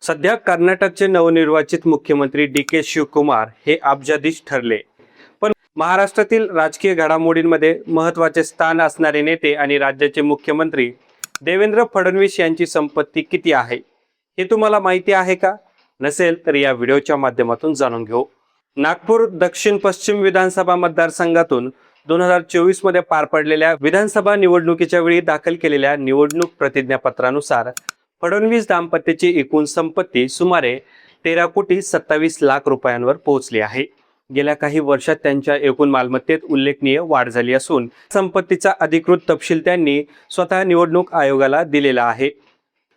सध्या कर्नाटकचे नवनिर्वाचित मुख्यमंत्री डी.के. शिवकुमार हे अब्जाधीश ठरले. पण महाराष्ट्रातील राजकीय घडामोडींमध्ये महत्त्वाचे स्थान असणारे नेते आणि राज्याचे मुख्यमंत्री देवेंद्र फडणवीस यांची संपत्ती किती आहे हे तुम्हाला माहिती आहे का? नसेल तर या व्हिडिओच्या माध्यमातून जाणून घेऊ. नागपूर दक्षिण पश्चिम विधानसभा मतदारसंघातून 2024 मध्ये पार पडलेल्या विधानसभा निवडणुकीच्या वेळी दाखल केलेल्या निवडणूक प्रतिज्ञापत्रानुसार फडणवीस दाम्पत्याची एकूण संपत्ती सुमारे 13,27,00,000 रुपयांवर पोहोचली आहे. गेल्या काही वर्षात त्यांच्या एकूण मालमत्तेत उल्लेखनीय वाढ झाली असून संपत्तीचा अधिकृत तपशील त्यांनी स्वतः निवडणूक आयोगाला दिलेला आहे.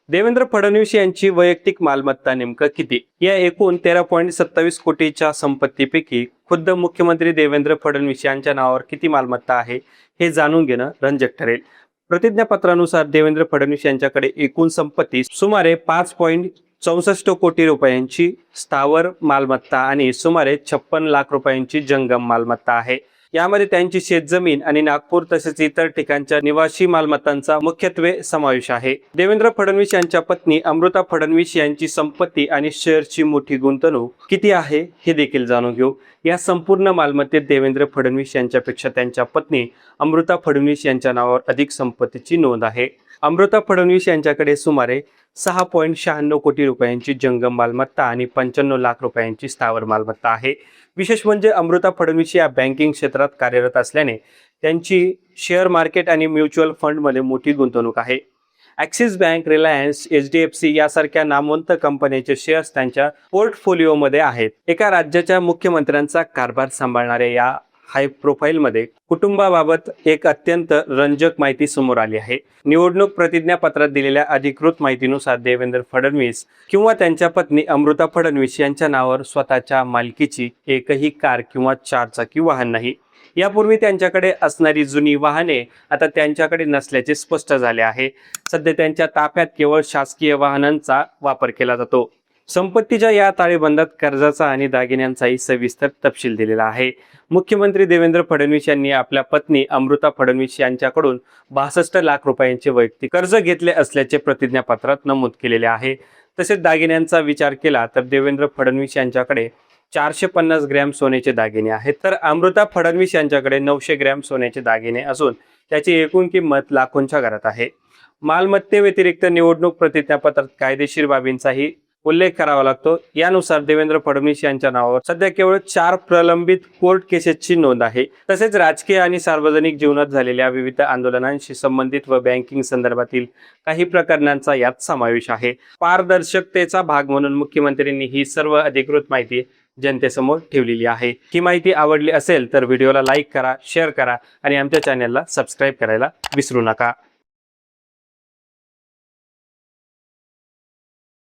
देवेंद्र फडणवीस यांची वैयक्तिक मालमत्ता नेमकं किती? या एकूण 13.27 कोटीच्या संपत्तीपैकी खुद्द मुख्यमंत्री देवेंद्र फडणवीस यांच्या नावावर किती मालमत्ता आहे हे जाणून घेणं रंजक ठरेल. प्रतिज्ञापत्रानुसार देवेंद्र फडणवीस यांच्याकडे एकूण संपत्ती सुमारे 5.64 कोटी रुपयांची स्थावर मालमत्ता आणि सुमारे 56 लाख रुपयांची जंगम मालमत्ता आहे. यामध्ये त्यांची शेतजमीन आणि नागपूर तसेच इतर ठिकाणच्या निवासी मालमत्तांचा मुख्यत्वे समावेश आहे. देवेंद्र फडणवीस यांच्या पत्नी अमृता फडणवीस यांची संपत्ती आणि शेअर्सची मोठी गुंतवणूक किती आहे हे देखील जाणून घेऊ. या संपूर्ण मालमत्तेत देवेंद्र फडणवीस यांच्यापेक्षा त्यांच्या पत्नी अमृता फडणवीस यांच्या नावावर अधिक संपत्तीची नोंद आहे. अमृता फडणवीस यांच्याकडे सुमारे 6.96 कोटी रुपयांची जंगम मालमत्ता आणि 95 लाख रुपयांची स्थावर मालमत्ता आहे. विशेष म्हणजे अमृता फडणवीस या बँकिंग क्षेत्रात कार्यरत असल्याने त्यांची शेअर मार्केट आणि म्युच्युअल फंडमध्ये मोठी गुंतवणूक आहे. ॲक्सिस बँक, रिलायन्स, HDFC यासारख्या नामवंत कंपन्यांचे शेअर्स त्यांच्या पोर्टफोलिओमध्ये आहेत. एका राज्याच्या मुख्यमंत्र्यांचा कारभार सांभाळणाऱ्या या हाय प्रोफाईलमध्ये कुटुंबाबाबत एक अत्यंत रंजक माहिती समोर आली आहे. निवडणूक प्रतिज्ञापत्रात दिलेल्या अधिकृत माहितीनुसार देवेंद्र फडणवीस किंवा त्यांच्या पत्नी अमृता फडणवीस यांच्या नावावर स्वतःच्या मालकीची एकही कार किंवा चारचाकी वाहन नाही. यापूर्वी त्यांच्याकडे असणारी जुनी वाहने आता त्यांच्याकडे नसल्याचे स्पष्ट झाले आहे. सध्या त्यांच्या ताफ्यात केवळ शासकीय वाहनांचा वापर केला जातो. संपत्तीच्या या ताळेबंदात कर्जाचा आणि दागिन्यांचाही सविस्तर तपशील दिलेला आहे. मुख्यमंत्री देवेंद्र फडणवीस यांनी आपल्या पत्नी अमृता फडणवीस यांच्याकडून 62 लाख रुपयांचे वैयक्तिक कर्ज घेतले असल्याचे प्रतिज्ञापत्रात नमूद केलेले आहे. तसेच दागिन्यांचा विचार केला तर देवेंद्र फडणवीस यांच्याकडे 450 ग्रॅम सोन्याचे दागिने आहेत, तर अमृता फडणवीस यांच्याकडे 900 ग्रॅम सोन्याचे दागिने असून त्याची एकूण किंमत लाखोंच्या घरात आहे. मालमत्ते व्यतिरिक्त निवडणूक प्रतिज्ञापत्रात कायदेशीर बाबींचाही उल्लेख करावा लागतो. यानुसार देवेंद्र फडणवीस यांच्या नावावर सध्या केवळ 4 प्रलंबित कोर्ट केसेसची नोंद आहे. तसेच राजकीय आणि सार्वजनिक जीवनात झालेल्या विविध आंदोलनांशी संबंधित व बँकिंग संदर्भातील काही प्रकरणांचा यात समावेश आहे. पारदर्शकतेचा भाग म्हणून मुख्यमंत्र्यांनी ही सर्व अधिकृत माहिती जनतेसमोर ठेवलेली आहे. ही माहिती आवडली असेल तर व्हिडिओला लाईक करा, शेअर करा आणि आमच्या चॅनलला सबस्क्राईब करायला विसरू नका.